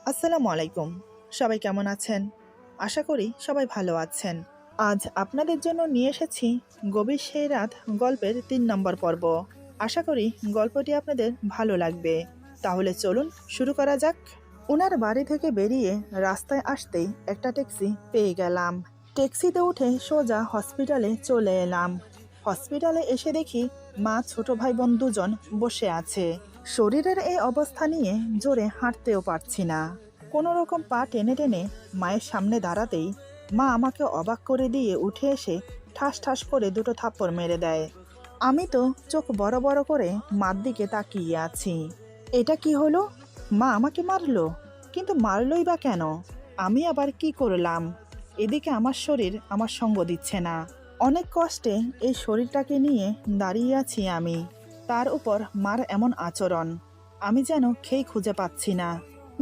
আসসালামু আলাইকুম। সবাই কেমন আছেন? আশা করি সবাই ভালো আছেন। আজ আপনাদের জন্য নিয়ে এসেছি গভীর সেই রাত গল্পের ৩ নম্বর পর্ব। আশা করি গল্পটি আপনাদের ভালো লাগবে। তাহলে চলুন শুরু করা যাক। উনার বাড়ি থেকে বেরিয়ে রাস্তায় আসতেই একটা ট্যাক্সি পেয়ে গেলাম। ট্যাক্সিতে উঠে সোজা হসপিটালে চলে এলাম। হসপিটালে এসে দেখি মা, ছোট ভাই বোন দুজন বসে আছে। শরীরের এই অবস্থা নিয়ে জোরে হাঁটতেও পারছি না। কোনো রকম পা টেনে টেনে মায়ের সামনে দাঁড়াতেই মা আমাকে অবাক করে দিয়ে উঠে এসে ঠাস ঠাস করে দুটো থাপ্পড় মেরে দেয়। আমি তো চোখ বড় বড় করে মার দিকে তাকিয়ে আছি। এটা কি হলো? মা আমাকে মারলো, কিন্তু মারলই বা কেন? আমি আবার কি করলাম? এদিকে আমার শরীর আমার সঙ্গ দিচ্ছে না। অনেক কষ্টে এই শরীরটাকে নিয়ে দাঁড়িয়ে আছি আমি। তার উপর মার এমন আচরণ, আমি যেন খেই খুঁজে পাচ্ছি না।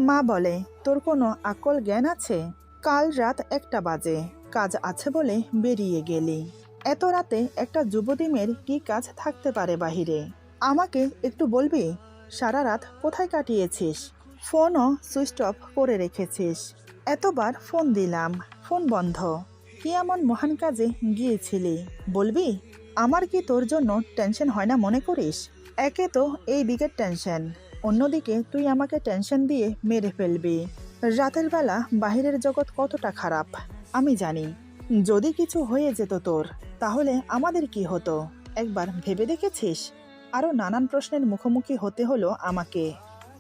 মা বলে, তোর কোনো আকল জ্ঞান আছে? কাল রাত 1টা বাজে, কাজ আছে বলে বেরিয়ে গেলি। এত রাতে একটা যুবতী মেয়ের কি কাজ থাকতে পারে বাহিরে? আমাকে একটু বলবি, সারা রাত কোথায় কাটিয়েছিস? ফোনও সুইচ অফ করে রেখেছিস। এতবার ফোন দিলাম, ফোন বন্ধ। কি এমন মহান কাজে গিয়েছিলি বলবি? আমার কি তোর জন্য টেনশন হয় না মনে করিস? একে তো এই দিকের টেনশন, অন্যদিকে তুই আমাকে টেনশন দিয়ে মেরে ফেলবি। রাতের বেলা বাহিরের জগৎ কতটা খারাপ আমি জানি। যদি কিছু হয়ে যেত তোর, তাহলে আমাদের কি হতো একবার ভেবে দেখেছিস? আরও নানান প্রশ্নের মুখোমুখি হতে হলো আমাকে।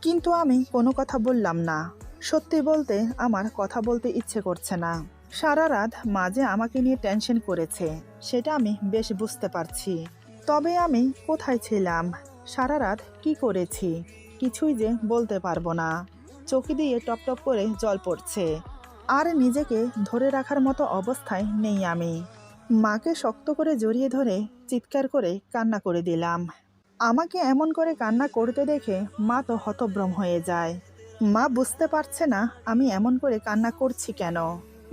কিন্তু আমি কোনো কথা বললাম না। সত্যি বলতে আমার কথা বলতে ইচ্ছে করছে না। সারা রাত মাঝে আমাকে নিয়ে টেনশন করেছে, সেটা আমি বেশ বুঝতে পারছি। তবে আমি কোথায় ছিলাম, সারা রাত কি করেছি, কিছুই যে বলতে পারবো না। চোখে দিয়ে টপ টপ করে জল পড়ছে, আর নিজেকে ধরে রাখার মতো অবস্থায় নেই আমি। মাকে শক্ত করে জড়িয়ে ধরে চিৎকার করে কান্না করে দিলাম। আমাকে এমন করে কান্না করতে দেখে মা তো হতভ্রম হয়ে যায়। মা বুঝতে পারছে না আমি এমন করে কান্না করছি কেন।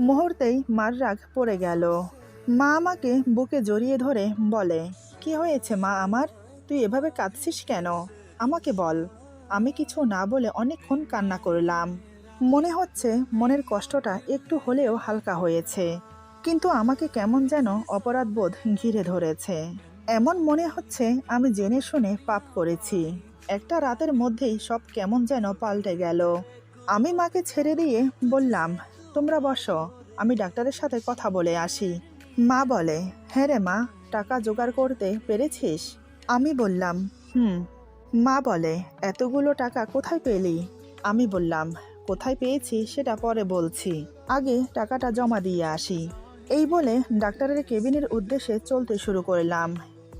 মুহূর্তেই মার রাগ পড়ে গেল। মা আমাকে বুকে জড়িয়ে ধরে বলে, কি হয়েছে মা আমার? তুই এভাবে কাঁদছিস কেন? আমাকে বল। আমি কিছু না বলে অনেকক্ষণ কান্না করলাম। মনে হচ্ছে মনের কষ্টটা একটু হলেও হালকা হয়েছে, কিন্তু আমাকে কেমন যেন অপরাধবোধ ঘিরে ধরেছে। এমন মনে হচ্ছে আমি জেনে শুনে পাপ করেছি। একটা রাতের মধ্যেই সব কেমন যেন পাল্টে গেল। আমি মাকে ছেড়ে দিয়ে বললাম, তোমরা বসো, আমি ডাক্তারের সাথে কথা বলে আসি। মা বলে, হ্যাঁ রে মা, টাকা জোগাড় করতে পেরেছিস? আমি বললাম, হুম। মা বলে, এতগুলো টাকা কোথায় পেলি? আমি বললাম, কোথায় পেয়েছি সেটা পরে বলছি, আগে টাকাটা জমা দিয়ে আসি। এই বলে ডাক্তারের কেবিনের উদ্দেশ্যে চলতে শুরু করলাম।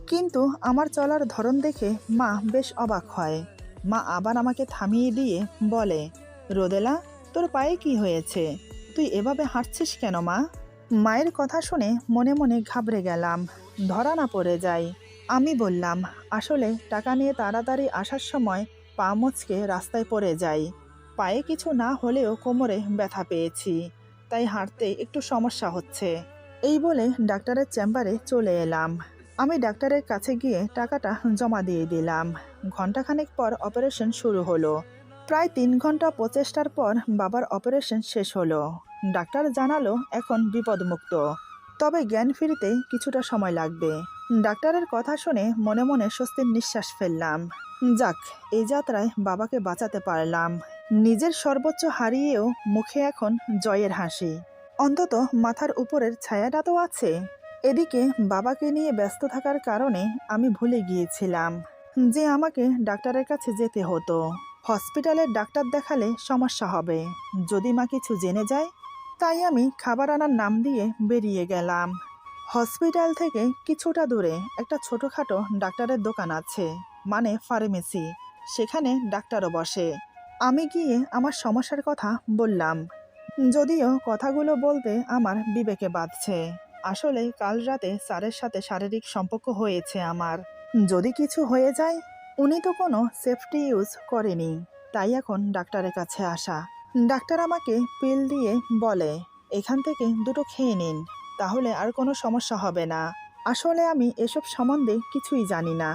কিন্তু আমার চলার ধরন দেখে মা বেশ অবাক হয়। মা আবার আমাকে থামিয়ে দিয়ে বলে, রোদেলা, তোর পায়ে কি হয়েছে? তুই এভাবে হাঁটছিস কেন মা? মায়ের কথা শুনে মনে মনে ঘাবড়ে গেলাম, ধরা না পড়ে যাই। আমি বললাম, আসলে টাকা নিয়ে তাড়াতাড়ি আসার সময় পা মচকে রাস্তায় পড়ে যাই। পায়ে কিছু না হলেও কোমরে ব্যথা পেয়েছি, তাই হাঁটতে একটু সমস্যা হচ্ছে। এই বলে ডাক্তারের চেম্বারে চলে এলাম। আমি ডাক্তারের কাছে গিয়ে টাকাটা জমা দিয়ে দিলাম। ঘণ্টাখানেক পর অপারেশন শুরু হলো। প্রায় 3 ঘন্টা প্রচেষ্টার পর বাবার অপারেশন শেষ হলো। ডাক্তার জানালো এখন বিপদমুক্ত, তবে জ্ঞান ফিরতে কিছুটা সময় লাগবে। ডাক্তারের কথা শুনে মনে মনে স্বস্তির নিঃশ্বাস ফেললাম। যাক, এই যাত্রায় বাবাকে বাঁচাতে পারলাম। নিজের সর্বোচ্চ হারিয়েও মুখে এখন জয়ের হাসি। অন্তত মাথার উপরের ছায়াটা তো আছে। এদিকে বাবাকে নিয়ে ব্যস্ত থাকার কারণে আমি ভুলে গিয়েছিলাম যে আমাকে ডাক্তারের কাছে যেতে হতো। হসপিটালের ডাক্তার দেখালে সমস্যা হবে যদি মা কিছু জেনে যায়। তাই আমি খাবার আনার নাম দিয়ে বেরিয়ে গেলাম। হসপিটাল থেকে কিছুটা দূরে একটা ছোটোখাটো ডাক্তারের দোকান আছে, মানে ফার্মেসি। সেখানে ডাক্তারও বসে। আমি গিয়ে আমার সমস্যার কথা বললাম, যদিও কথাগুলো বলতে আমার বিবেকে বাধছে। আসলে কাল রাতে স্যারের সাথে শারীরিক সম্পর্ক হয়েছে আমার। যদি কিছু হয়ে যায়, উনি তো কোনো সেফটি ইউজ করেনি, তাই এখন ডাক্তারের কাছে আসা। ডাক্তার আমাকে পিল দিয়ে বলে, এখান থেকে দুটো খেয়ে নিন, তাহলে আর কোনো সমস্যা হবে না। আসলে আমি এসব সম্বন্ধে কিছুই জানি না।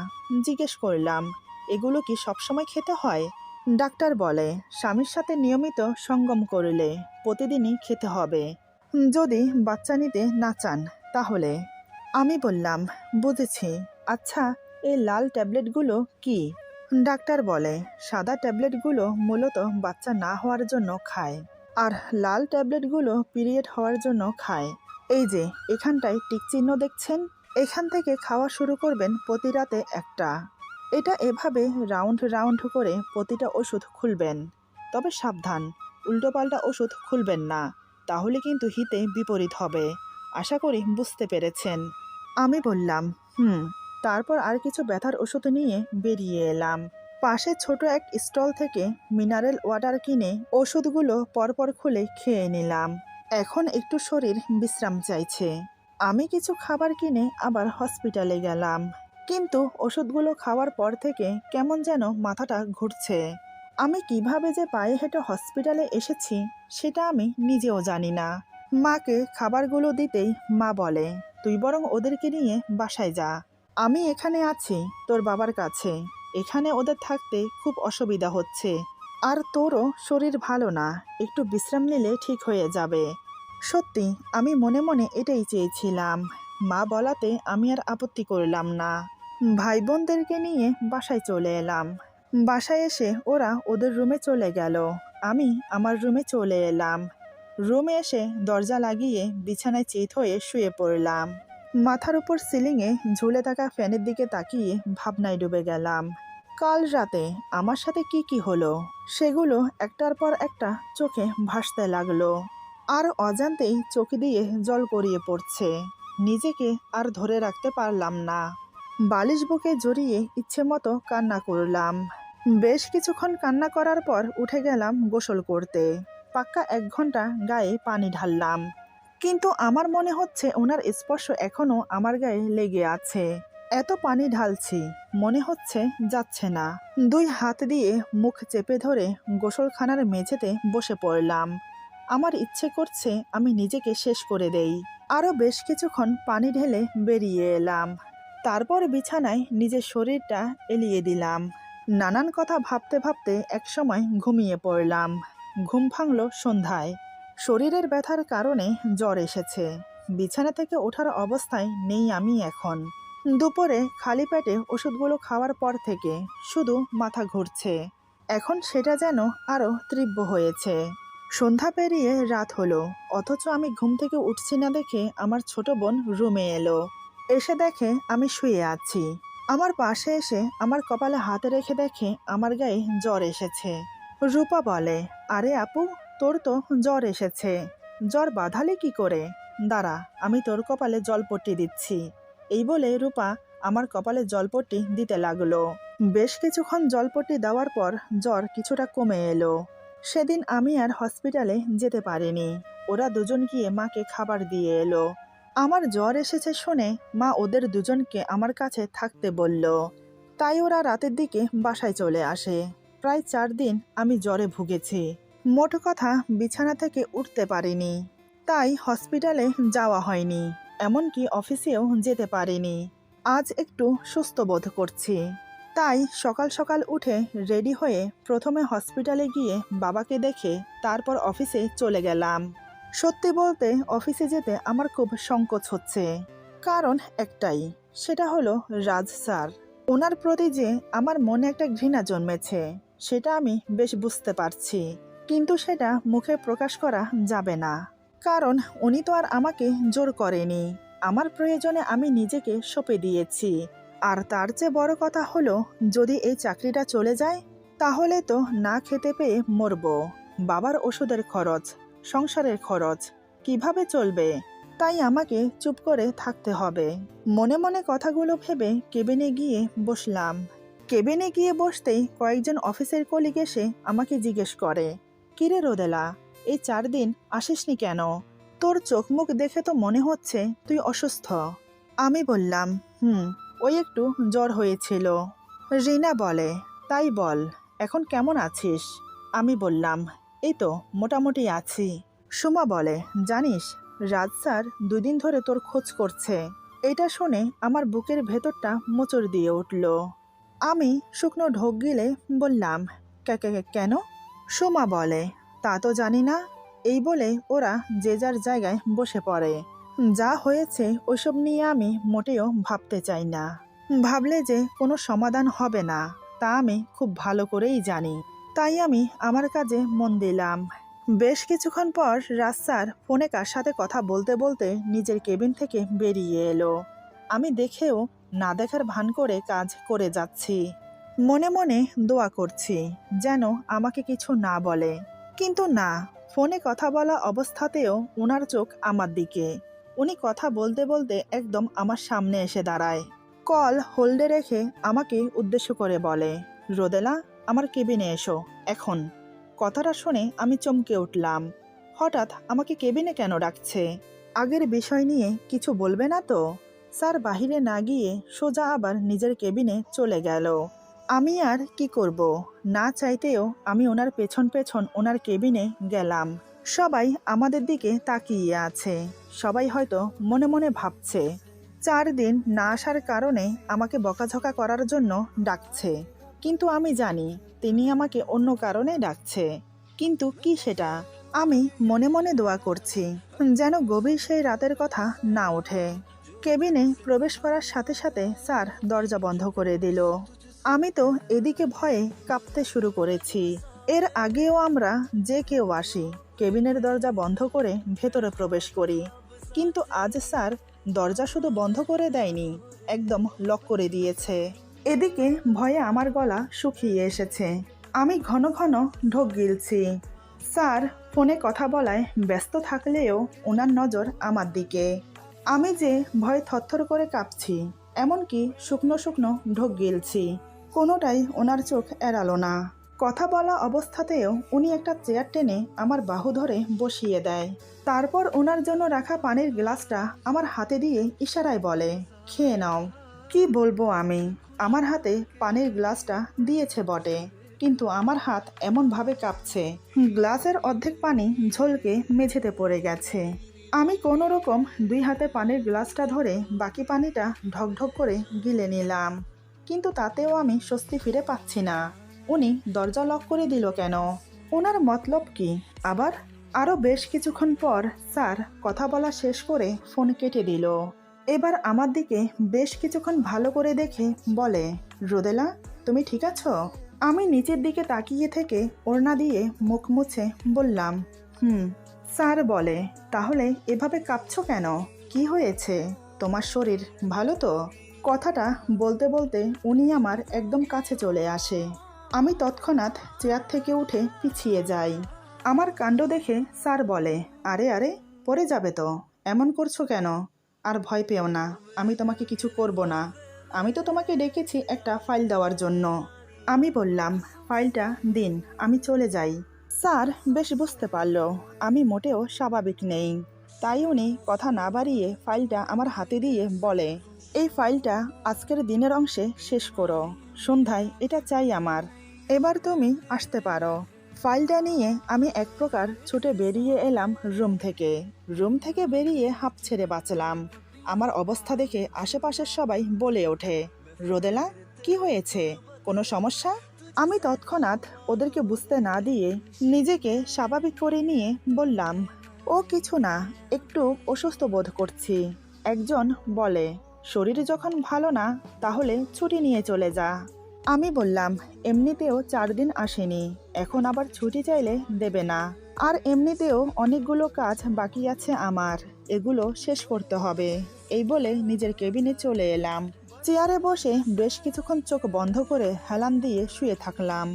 জিজ্ঞেস করলাম, এগুলো কি সবসময় খেতে হয়? ডাক্তার বলে স্বামীর সাথে নিয়মিত সঙ্গম করলে প্রতিদিনই খেতে হবে। যদি বাচ্চা নিতে না চান তাহলে। আমি বললাম, বুঝেছি। আচ্ছা, এই লাল ট্যাবলেটগুলো কি? ডাক্তার বলে সাদা ট্যাবলেটগুলো মূলত বাচ্চা না হওয়ার জন্য খায়, আর লাল ট্যাবলেটগুলো পিরিয়ড হওয়ার জন্য খায়। এই যে এখানটায় টিক চিহ্ন দেখছেন, এখান থেকে খাওয়া শুরু করবেন প্রতি রাতে একটা। এটা এভাবে রাউন্ড রাউন্ড করে প্রতিটা ওষুধ খুলবেন। তবে সাবধান, উল্টোপাল্টা ওষুধ খুলবেন না, তাহলে কিন্তু হিতে বিপরীত হবে। আশা করি বুঝতে পেরেছেন। আমি বললাম, তারপর আর কিছু ব্যথার ওষুধ নিয়ে বেরিয়ে এলাম। পাশে ছোট এক স্টল থেকে মিনারেল ওয়াটার কিনে ওষুধগুলো পরপর খুলে খেয়ে নিলাম। এখন একটু শরীর বিশ্রাম চাইছে। আমি কিছু খাবার কিনে আবার হসপিটালে গেলাম, কিন্তু ওষুধগুলো খাওয়ার পর থেকে কেমন যেন মাথাটা ঘুরছে। আমি কিভাবে যে পায়ে হেঁটে হসপিটালে এসেছি সেটা আমি নিজেও জানি না। মাকে খাবারগুলো দিতেই মা বলে, তুই বরং ওদেরকে নিয়ে বাসায় যা। আমি এখানে আছি তোর বাবার কাছে। এখানে ওদের থাকতে খুব অসুবিধা হচ্ছে, আর তোরও শরীর ভালো না, একটু বিশ্রাম নিলে ঠিক হয়ে যাবে। সত্যি আমি মনে মনে এটাই চেয়েছিলাম। মা বলাতে আমি আর আপত্তি করলাম না। ভাই বোনদেরকে নিয়ে বাসায় চলে এলাম। বাসায় এসে ওরা ওদের রুমে চলে গেল, আমি আমার রুমে চলে এলাম। রুমে এসে দরজা লাগিয়ে বিছানায় চিত হয়ে শুয়ে পড়লাম। মাথার উপর সিলিংয়ে ঝুলে থাকা ফ্যানের দিকে তাকিয়ে ভাবনায় ডুবে গেলাম। কাল রাতে আমার সাথে কি কি হলো সেগুলো একটার পর একটা চোখে ভাসতে লাগলো, আর অজান্তেই চোখ দিয়ে জল গড়িয়ে পড়ছে। নিজেকে আর ধরে রাখতে পারলাম না। বালিশ বুকে জড়িয়ে ইচ্ছে মতো কান্না করলাম। বেশ কিছুক্ষণ কান্না করার পর উঠে গেলাম গোসল করতে। পাক্কা 1 ঘন্টা গায়ে পানি ঢাললাম, কিন্তু আমার মনে হচ্ছে ওনার স্পর্শ এখনো আমার গায়ে লেগে আছে। এত পানি ঢালছি, মনে হচ্ছে যাচ্ছে না। 2 হাত দিয়ে মুখ চেপে ধরে গোসলখানার মেঝেতে বসে পড়লাম। আমার ইচ্ছে করছে আমি নিজেকে শেষ করে দেই। আরও বেশ কিছুক্ষণ পানি ঢেলে বেরিয়ে এলাম। তারপর বিছানায় নিজের শরীরটা এলিয়ে দিলাম। নানান কথা ভাবতে ভাবতে একসময় ঘুমিয়ে পড়লাম। ঘুম ভাঙল সন্ধ্যায়। শরীরের ব্যথার কারণে জ্বর এসেছে। বিছানা থেকে ওঠার অবস্থায় নেই আমি এখন। দুপুরে খালি পেটে ওষুধগুলো খাওয়ার পর থেকে শুধু মাথা ঘুরছে। এখন সেটা যেন আরও তীব্র হয়েছে। সন্ধ্যা পেরিয়ে রাত হলো, অথচ আমি ঘুম থেকে উঠছি না দেখে আমার ছোট বোন রুমে এলো। এসে দেখে আমি শুয়ে আছি। আমার পাশে এসে আমার কপালে হাত রেখে দেখে আমার গায়ে জ্বর এসেছে। রূপা বলে, আরে আপু, তোর তো জ্বর এসেছে, জ্বর বাঁধালে কি করে? দাঁড়া, আমি তোর কপালে জলপট্টি দিচ্ছি। এই বলে রূপা আমার কপালে জলপট্টি দিতে লাগলো। বেশ কিছুক্ষণ জলপট্টি দেওয়ার পর জ্বর কিছুটা কমে এলো। সেদিন আমি আর হসপিটালে যেতে পারিনি। ওরা দুজন গিয়ে মাকে খাবার দিয়ে এলো। আমার জ্বর এসেছে শুনে মা ওদের দুজনকে আমার কাছে থাকতে বলল। তাই ওরা রাতের দিকে বাসায় চলে আসে। প্রায় 4 দিন আমি জ্বরে ভুগেছি। মোট কথা বিছানা থেকে উঠতে পারিনি। তাই হসপিটালে যাওয়া হয়নি, এমনকি অফিসেও যেতে পারিনি। আজ একটু সুস্থ বোধ করছি। তাই সকাল সকাল উঠে রেডি হয়ে প্রথমে হসপিটালে গিয়ে বাবাকে দেখে তারপর অফিসে চলে গেলাম। সত্যি বলতে অফিসে যেতে আমার খুব সংকোচ হচ্ছে। কারণ একটাই, সেটা হলো রাজ স্যার। ওনার প্রতি যে আমার মনে একটা ঘৃণা জন্মেছে সেটা আমি বেশ বুঝতে পারছি, কিন্তু সেটা মুখে প্রকাশ করা যাবে না। কারণ উনি তো আর আমাকে জোর করেনি। আমার প্রয়োজনে আমি নিজেকে সঁপে দিয়েছি। আর তার চেয়ে বড় কথা হলো, যদি এই চাকরিটা চলে যায় তাহলে তো না খেতে পেয়ে মরব। বাবার ওষুধের খরচ, সংসারের খরচ কিভাবে চলবে? তাই আমাকে চুপ করে থাকতে হবে। মনে মনে কথাগুলো ভেবে কেবিনে গিয়ে বসলাম। কেবিনে গিয়ে বসতেই কয়েকজন অফিসের কলিগ এসে আমাকে জিজ্ঞেস করে, কিরে রোদেলা, এই 4 দিন আসিসনি কেন? তোর চোখ মুখ দেখে তো মনে হচ্ছে তুই অসুস্থ। আমি বললাম, ওই একটু জ্বর হয়েছিল। রিনা বলে, তাই বল, এখন কেমন আছিস? আমি বললাম, এই তো মোটামুটি আছি। সুমা বলে, জানিস রাজ স্যার 2 দিন ধরে তোর খোঁজ করছে। এটা শুনে আমার বুকের ভেতরটা মোচড় দিয়ে উঠল। আমি শুকনো ঢোক গিলে বললাম, কেন? সোমা বলে, তা তো জানি না। এই বলে ওরা যে যার জায়গায় বসে পড়ে। যা হয়েছে ওইসব নিয়ে আমি মোটেও ভাবতে চাই না। ভাবলে যে কোনো সমাধান হবে না তা আমি খুব ভালো করেই জানি। তাই আমি আমার কাজে মন দিলাম। বেশ কিছুক্ষণ পর রাজ স্যার ফোনে কার সাথে কথা বলতে বলতে নিজের কেবিন থেকে বেরিয়ে এলো। আমি দেখেও না দেখার ভান করে কাজ করে যাচ্ছি। মনে মনে দোয়া করছি যেন আমাকে কিছু না বলে। কিন্তু না, ফোনে কথা বলা অবস্থাতেও ওনার চোখ আমার দিকে। উনি কথা বলতে বলতে একদম আমার সামনে এসে দাঁড়ায়। কল হোল্ডে রেখে আমাকে উদ্দেশ্য করে বলে, রোদেলা, আমার কেবিনে এসো এখন। কথাটা শুনে আমি চমকে উঠলাম। হঠাৎ আমাকে কেবিনে কেন ডাকছে? আগের বিষয় নিয়ে কিছু বলবে না তো? স্যার বাহিরে না গিয়ে সোজা আবার নিজের কেবিনে চলে গেল। আমি আর কি করব? না চাইতেও আমি ওনার পেছন পেছন ওনার কেবিনে গেলাম। সবাই আমাদের দিকে তাকিয়ে আছে। সবাই হয়তো মনে মনে ভাবছে 4 দিন না আসার কারণে আমাকে বকাঝকা করার জন্য ডাকছে। কিন্তু আমি জানি তিনি আমাকে অন্য কারণে ডাকছে। কিন্তু কি সেটা? আমি মনে মনে দোয়া করছি যেন গভীর সেই রাতের কথা না ওঠে। কেবিনে প্রবেশ করার সাথে সাথে স্যার দরজা বন্ধ করে দিল। আমি তো এদিকে ভয়ে কাঁপতে শুরু করেছি। এর আগেও আমরা যে কেউ আসি কেবিনের দরজা বন্ধ করে ভেতরে প্রবেশ করি, কিন্তু আজ স্যার দরজা শুধু বন্ধ করে দেয়নি, একদম লক করে দিয়েছে। এদিকে ভয়ে আমার গলা শুকিয়ে এসেছে। আমি ঘন ঘন ঢোক গিলছি। স্যার ফোনে কথা বলায় ব্যস্ত থাকলেও ওনার নজর আমার দিকে। আমি যে ভয়ে থরথর করে কাঁপছি, এমনকি শুকনো শুকনো ঢোক গিলছি, কোনোটাই ওনার চোখ এড়ালো না। কথা বলা অবস্থাতেও উনি একটা চেয়ার টেনে আমার বাহু ধরে বসিয়ে দেয়। তারপর ওনার জন্য রাখা পানির গ্লাসটা আমার হাতে দিয়ে ইশারায় বলে, খেয়ে নাও। কি বলবো আমি? আমার হাতে পানির গ্লাসটা দিয়েছে বটে, কিন্তু আমার হাত এমনভাবে কাঁপছে গ্লাসের অর্ধেক পানি ঝলকে মেঝেতে পড়ে গেছে। আমি কোনো রকম 2 হাতে পানির গ্লাসটা ধরে বাকি পানিটা ঢকঢক করে গিলে নিলাম, কিন্তু তাতেও আমি স্বস্তি ফিরে পাচ্ছি না। উনি দরজা লক করে দিল কেন? ওনার মতলব কি আবার? আরও বেশ কিছুক্ষণ পর স্যার কথা বলা শেষ করে ফোন কেটে দিল। এবার আমার দিকে বেশ কিছুক্ষণ ভালো করে দেখে বলে, রোদেলা, তুমি ঠিক আছো? আমি নিচের দিকে তাকিয়ে থেকে ওড়না দিয়ে মুখ মুছে বললাম, হুম। স্যার বলে, তাহলে এভাবে কাঁপছো কেন? কি হয়েছে? তোমার শরীর ভালো তো? কথাটা বলতে বলতে উনি আমার একদম কাছে চলে আসে। আমি তৎক্ষণাৎ চেয়ার থেকে উঠে পিছিয়ে যাই। আমার কাণ্ড দেখে স্যার বলে, আরে আরে, পড়ে যাবে তো, এমন করছো কেন? আর ভয় পেও না, আমি তোমাকে কিছু করব না। আমি তো তোমাকে ডেকেছি একটা ফাইল দেওয়ার জন্য। আমি বললাম, ফাইলটা দিন, আমি চলে যাই। স্যার বেশ বুঝতে পারল আমি মোটেও স্বাভাবিক নেই। তাই উনি কথা না বাড়িয়ে ফাইলটা আমার হাতে দিয়ে বলে, এই ফাইলটা আজকের দিনের অংশে শেষ করো, সন্ধ্যায় এটা চাই আমার। এবার তুমি আসতে পারো। ফাইলটা নিয়ে আমি এক প্রকার ছুটে বেরিয়ে এলাম রুম থেকে বেরিয়ে হাঁপ ছেড়ে বাঁচলাম। আমার অবস্থা দেখে আশেপাশের সবাই বলে ওঠে, রোদেলা, কি হয়েছে? কোনো সমস্যা? আমি তৎক্ষণাৎ ওদেরকে বুঝতে না দিয়ে নিজেকে স্বাভাবিক করে নিয়ে বললাম, ও কিছু না, একটু অসুস্থ বোধ করছি। একজন বলে, শরীর যখন ভালো না তাহলে ছুটি নিয়ে চলে যা। আমি বললাম, এমনিতেও 4 দিন আসেনি, এখন আবার ছুটি চাইলে দেবে না। আর এমনিতেও অনেকগুলো কাজ বাকি আছে আমার, এগুলো শেষ করতে হবে। এই বলে নিজের কেবিনে চলে এলাম। চেয়ারে বসে বেশ কিছুক্ষণ চোখ বন্ধ করে হেলান দিয়ে শুয়ে থাকলাম।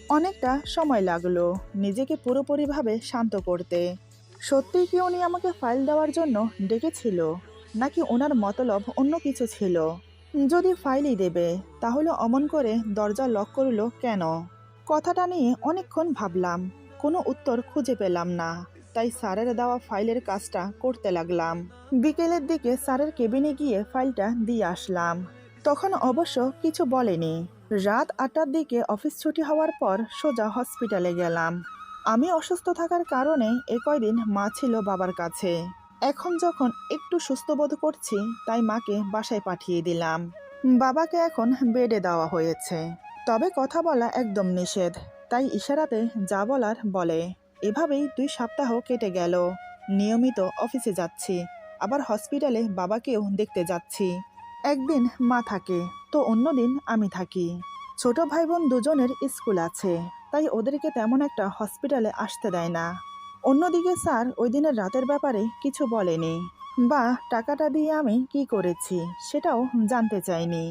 অনেকটা সময় লাগলো নিজেকে পুরোপুরিভাবে শান্ত করতে। সত্যিই কি উনি আমাকে ফাইল দেওয়ার জন্য ডেকেছিল, নাকি ওনার মতলব অন্য কিছু ছিল? যদি ফাইলই দেবে তাহলে অমন করে দরজা লক করলো কেন? কথাটা নিয়ে অনেকক্ষণ ভাবলাম, কোনো উত্তর খুঁজে পেলাম না। তাই স্যারের দেওয়া ফাইলের কাজটা করতে লাগলাম। বিকেলের দিকে স্যারের কেবিনে গিয়ে ফাইলটা দিয়ে আসলাম। তখন অবশ্য কিছু বলেনি। রাত 8টার দিকে অফিস ছুটি হওয়ার পর সোজা হসপিটালে গেলাম। আমি অসুস্থ থাকার কারণে কয়দিন মা ছিল বাবার কাছে। এখন যখন একটু সুস্থ বোধ করছি তাই মাকে বাসায় পাঠিয়ে দিলাম। বাবাকে এখন বেডে দেওয়া হয়েছে, তবে কথা বলা একদম নিষেধ। তাই ইশারাতে যা বলার বলে। এভাবেই 2 সপ্তাহ কেটে গেল। নিয়মিত অফিসে যাচ্ছি, আবার হসপিটালে বাবাকেও দেখতে যাচ্ছি। একদিন মা থাকে তো অন্যদিন আমি থাকি। ছোট ভাই বোন দুজনের স্কুল আছে, তাই ওদেরকে তেমন একটা হসপিটালে আসতে দেয় না। অন্যদিকে স্যার ওই দিনের রাতের ব্যাপারে কিছু বলেনি, বা টাকাটা দিয়ে আমি কি করেছি সেটাও জানতে চাইনি।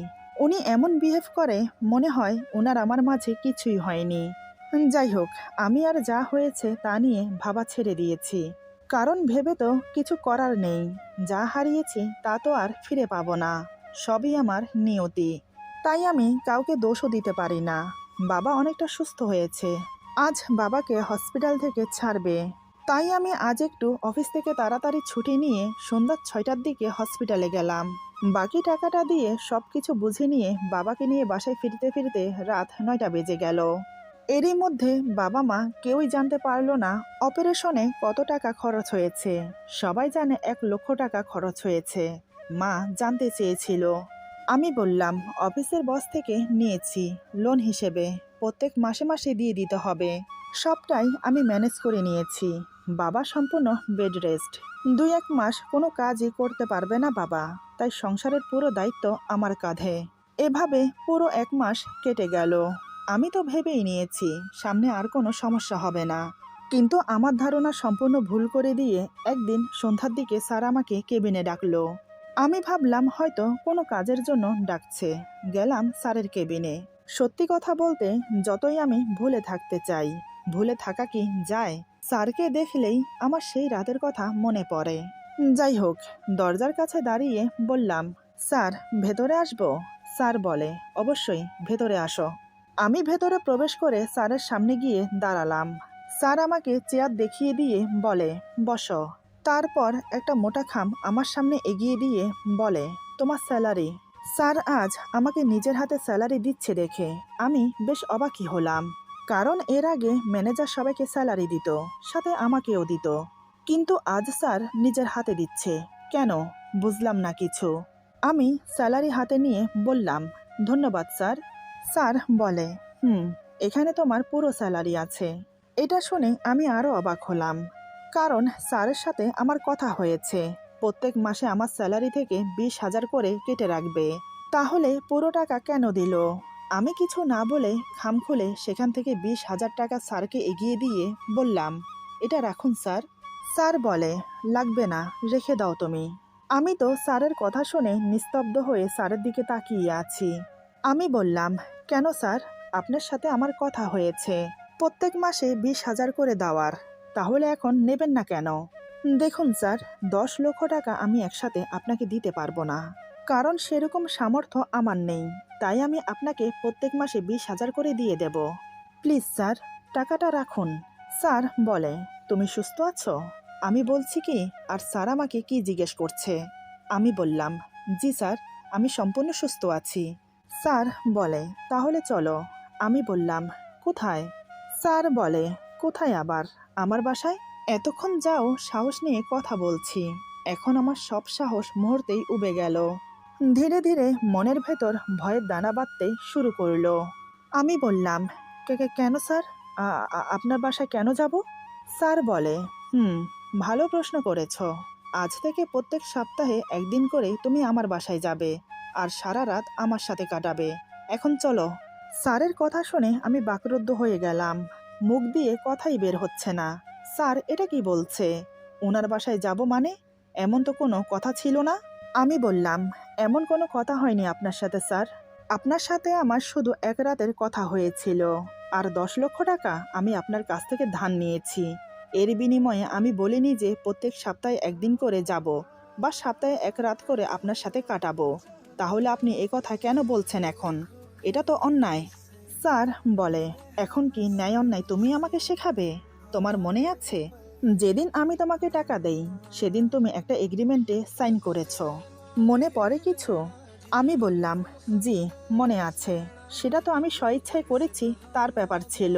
উনি এমন বিহেভ করে মনে হয় ওনার আমার মাঝে কিছুই হয়নি। যাই হোক, আমি আর যা হয়েছে তা নিয়ে ভাবা ছেড়ে দিয়েছি, কারণ ভেবে তো কিছু করার নেই। যা হারিয়েছি তা তো আর ফিরে পাবো না, সবই আমার নিয়তি। তাই আমি কাউকে দোষও দিতে পারি না। বাবা অনেকটা সুস্থ হয়েছে, আজ বাবাকে হসপিটাল থেকে ছাড়বে। তাই আমি আজ একটু অফিস থেকে তাড়াতাড়ি ছুটি নিয়ে সন্ধ্যা 6টার দিকে হসপিটালে গেলাম। বাকি টাকাটা দিয়ে সব কিছু বুঝে নিয়ে বাবাকে নিয়ে বাসায় ফিরতে ফিরতে রাত 9টা বেজে গেল। এরই মধ্যে বাবা মা কেউই জানতে পারলো না অপারেশনে কত টাকা খরচ হয়েছে। সবাই জানে 1 লক্ষ টাকা খরচ হয়েছে। মা জানতে চেয়েছিল। আমি বললাম অফিসের বস থেকে নিয়েছি লোন হিসেবে, প্রত্যেক মাসে মাসে দিয়ে দিতে হবে। সবটাই আমি ম্যানেজ করে নিয়েছি। বাবা সম্পূর্ণ বেড রেস্ট। 2-1 মাস কোনো কাজই করতে পারবে না বাবা, তাই সংসারের পুরো দায়িত্ব আমার কাঁধে। এভাবে পুরো 1 মাস কেটে গেল। আমি তো ভেবেই নিয়েছি সামনে আর কোনো সমস্যা হবে না, কিন্তু আমার ধারণা সম্পূর্ণ ভুল করে দিয়ে একদিন সন্ধ্যার দিকে স্যার আমাকে কেবিনে ডাকলো। আমি ভাবলাম হয়তো কোনো কাজের জন্য ডাকছে। গেলাম স্যারের কেবিনে। সত্যি কথা বলতে যতই আমি ভুলে থাকতে চাই, ভুলে থাকা কি যায়? স্যারকে দেখলেই আমার সেই রাতের কথা মনে পড়ে। যাই হোক, দরজার কাছে দাঁড়িয়ে বললাম, স্যার ভেতরে আসবো? স্যার বলে, অবশ্যই ভেতরে আসো। আমি ভেতরে প্রবেশ করে স্যারের সামনে গিয়ে দাঁড়ালাম। স্যার আমাকে চেয়ার দেখিয়ে দিয়ে বলে, বসো। তারপর একটা মোটা খাম আমার সামনে এগিয়ে দিয়ে বলে, তোমার স্যালারি। স্যার আজ আমাকে নিজের হাতে স্যালারি দিচ্ছে দেখে আমি বেশ অবাকই হলাম, কারণ এর আগে ম্যানেজার সবাইকে স্যালারি দিত, সাথে আমাকেও দিত, কিন্তু আজ স্যার নিজের হাতে দিচ্ছে কেন? বুঝলাম না কিছু। আমি স্যালারি হাতে নিয়ে বললাম, ধন্যবাদ স্যার। স্যার বলে, এখানে তোমার পুরো স্যালারি আছে। এটা শুনে আমি আরও অবাক হলাম, কারণ স্যারের সাথে আমার কথা হয়েছে প্রত্যেক মাসে আমার স্যালারি থেকে 20,000 করে কেটে রাখবে। তাহলে পুরো টাকা কেন দিল? আমি কিছু না বলে খাম খুলে সেখান থেকে 20,000 টাকা স্যারকে এগিয়ে দিয়ে বললাম, এটা রাখুন স্যার। স্যার বলে, লাগবে না, রেখে দাও তুমি। আমি তো স্যারের কথা শুনে নিস্তব্ধ হয়ে স্যারের দিকে তাকিয়ে আছি। আমি বললাম, কেন স্যার? আপনার সাথে আমার কথা হয়েছে প্রত্যেক মাসে 20,000 করে দেওয়ার, তাহলে এখন নেবেন না কেন? দেখুন স্যার, 10 লক্ষ টাকা আমি একসাথে আপনাকে দিতে পারবো না, কারণ সেরকম সামর্থ্য আমার নেই। তাই আমি আপনাকে প্রত্যেক মাসে 20,000 করে দিয়ে দেব। প্লিজ স্যার, টাকাটা রাখুন। স্যার বলে, তুমি সুস্থ আছো? আমি বলছি কি, আর স্যার আমাকে কি জিজ্ঞেস করছে? আমি বললাম, জি স্যার, আমি সম্পূর্ণ সুস্থ আছি। স্যার বলে, তাহলে চলো। আমি বললাম, কোথায়? স্যার বলে, কোথায় আবার? আমার বাসায়। এতক্ষণ যাও সাহস নিয়ে কথা বলছি, এখন আমার সব সাহস মুহূর্তেই উবে গেল। ধীরে ধীরে মনের ভেতর ভয়ের দানা বাঁধতে শুরু করলো। আমি বললাম, কেন স্যার? আপনার বাসায় কেন যাব? স্যার বলে, ভালো প্রশ্ন করেছ। আজ থেকে প্রত্যেক সপ্তাহে একদিন করে তুমি আমার বাসায় যাবে, আর সারা রাত আমার সাথে কাটাবে। এখন চলো। স্যারের কথা শুনে আমি বাকরুদ্ধ হয়ে গেলাম, মুখ দিয়ে কথাই বের হচ্ছে না। স্যার এটা কি বলছে? ওনার বাসায় যাব মানে? এমন তো কোনো কথা ছিল না। আমি বললাম, এমন কোনো কথা হয়নি আপনার সাথে স্যার। আপনার সাথে আমার শুধু 1 রাতের কথা হয়েছিল, আর 10 লক্ষ টাকা আমি আপনার কাছ থেকে ধার নিয়েছি। এর বিনিময়ে আমি বলিনি যে প্রত্যেক সপ্তাহে একদিন করে যাব, বা সপ্তাহে 1 রাত করে আপনার সাথে কাটাবো। তাহলে আপনি এ কথা কেন বলছেন এখন? এটা তো অন্যায়। স্যার বলে, এখন কি ন্যায় অন্যায় তুমি আমাকে শেখাবে? তোমার মনে আছে যেদিন আমি তোমাকে টাকা দেই সেদিন তুমি একটা এগ্রিমেন্টে সাইন করেছো, মনে পড়ে কিছু? আমি বললাম, জি মনে আছে, সেটা তো আমি স্বইচ্ছায় করেছি, তার ব্যাপার ছিল।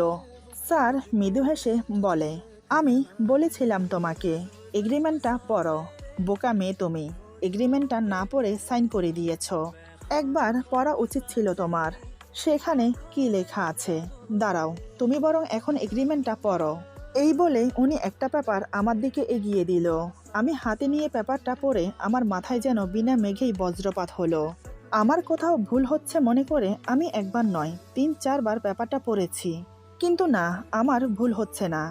স্যার মৃদু হেসে বলে, আমি বলেছিলাম তোমাকে এগ্রিমেন্টটা পড়ো। বোকা মেয়ে তুমি, এগ্রিমেন্টটা না পড়ে সাইন করে দিয়েছ। একবার পড়া উচিত ছিল তোমার। সেখানে কি লেখা আছে? দাঁড়াও, তুমি বরং এখন এগ্রিমেন্টটা পড়ো। এই বলে উনি একটা পেপার আমার দিকে এগিয়ে দিল। আমি হাতে নিয়ে পেপারটা পড়ে আমার মাথায় যেন বিনা মেঘেই বজ্রপাত হলো। আমার কোথাও ভুল হচ্ছে মনে করে আমি একবার নয় 3-4 বার পেপারটা পড়েছি, কিন্তু না, আমার ভুল হচ্ছে না।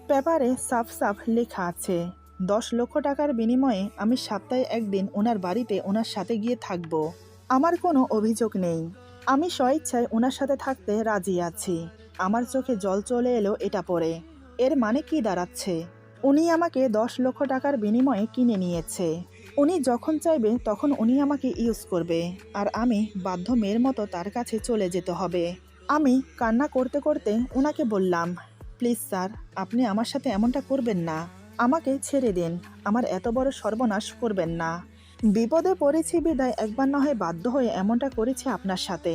পেপারে সাফ সাফ লেখা আছে 10 লক্ষ টাকার বিনিময়ে আমি সপ্তাহে একদিন ওনার বাড়িতে ওনার সাথে গিয়ে থাকবো। আমার কোনো অভিযোগ নেই, আমি স্বইচ্ছায় ওনার সাথে থাকতে রাজি আছি। আমার চোখে জল চলে এলো এটা পড়ে। এর মানে কি দাঁড়াচ্ছে? উনি আমাকে 10 লক্ষ টাকার বিনিময়ে কিনে নিয়েছে। উনি যখন চাইবে তখন উনি আমাকে ইউজ করবে, আর আমি বাধ্য মেয়ের মতো তার কাছে চলে যেতে হবে। আমি কান্না করতে করতে ওনাকে বললাম, প্লিজ স্যার, আপনি আমার সাথে এমনটা করবেন না, আমাকে ছেড়ে দিন, আমার এত বড় সর্বনাশ করবেন না। বিপদে পড়েছি বিদায় একবার না হয় বাধ্য হয়ে এমনটা করেছি আপনার সাথে,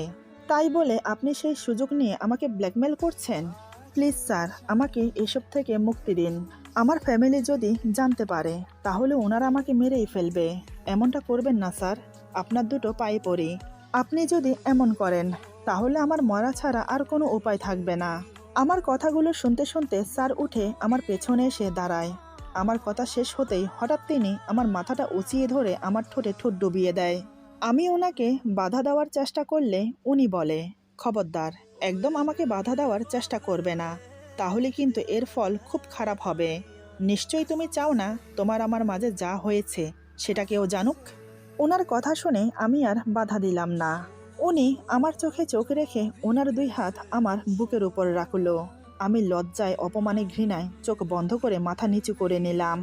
তাই বলে আপনি সেই সুযোগ নিয়ে আমাকে ব্ল্যাকমেল করছেন? প্লিজ স্যার, আমাকে এসব থেকে মুক্তি দিন। আমার ফ্যামিলি যদি জানতে পারে তাহলে ওনারা আমাকে মেরেই ফেলবে। এমনটা করবেন না স্যার, আপনার দুটো পায়ে পড়ি। আপনি যদি এমন করেন তাহলে আমার মরা ছাড়া আর কোনো উপায় থাকবে না। আমার কথাগুলো শুনতে শুনতে স্যার উঠে আমার পেছনে এসে দাঁড়ায়। আমার কথা শেষ হতেই হঠাৎ তিনি আমার মাথাটা উঁচিয়ে ধরে আমার ঠোঁটে ঠোঁট ডুবিয়ে দেয়। আমি ওনাকে বাধা দেওয়ার চেষ্টা করলে উনি বলে, খবরদার, একদম আমাকে বাধা দেওয়ার চেষ্টা করবে না, তাহলে কিন্তু এর ফল খুব খারাপ হবে। নিশ্চয়ই তুমি চাও না তোমার আমার মাঝে যা হয়েছে সেটা কেউ জানুক। ওনার কথা শুনে আমি আর বাধা দিলাম না। উনি আমার চোখে চোখ রেখে ওনার 2 হাত আমার বুকের উপর রাখলো। আমি লজ্জায় অপমানে ঘৃণায় চোখ বন্ধ করে মাথা নিচু করে নিলাম।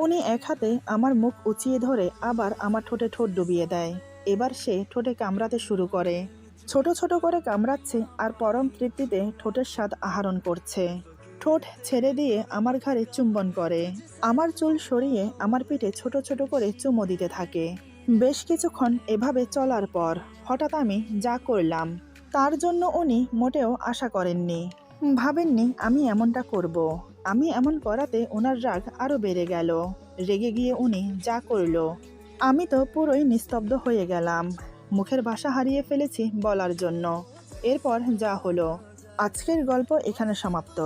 উনি এক হাতে আমার মুখ উঁচিয়ে ধরে আবার আমার ঠোঁটে ঠোঁট ডুবিয়ে দেয়। এবার সে ঠোঁটে কামড়াতে শুরু করে। ছোট ছোট করে কামড়াচ্ছে আর পরম তৃপ্তিতে ঠোঁটের স্বাদ আহরণ করছে। ঠোঁট ছেড়ে দিয়ে আমার ঘাড়ে চুম্বন করে। আমার চুল সরিয়ে আমার পিঠে ছোট ছোট করে চুমো দিতে থাকে। বেশ কিছুক্ষণ এভাবে চলার পর হঠাৎ আমি যা করলাম তার জন্য উনি মোটেও আশা করেননি, ভাবেননি আমি এমনটা করব। আমি এমন করাতে ওনার রাগ আরো বেড়ে গেল। রেগে গিয়ে উনি যা করলো, আমি তো পুরোই নিস্তব্ধ হয়ে গেলাম। মুখের ভাষা হারিয়ে ফেলেছি বলার জন্য। এরপর যা হলো, আজকের গল্প এখানে সমাপ্ত।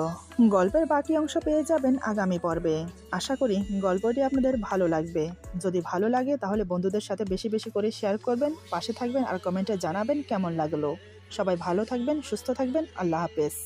গল্পের বাকি অংশ পেয়ে যাবেন আগামী পর্বে। আশা করি গল্পটি আপনাদের ভালো লাগবে। যদি ভালো লাগে তাহলে বন্ধুদের সাথে বেশি বেশি করে শেয়ার করবেন, পাশে থাকবেন আর কমেন্টে জানাবেন কেমন লাগলো। সবাই ভালো থাকবেন, সুস্থ থাকবেন। আল্লাহ হাফেজ।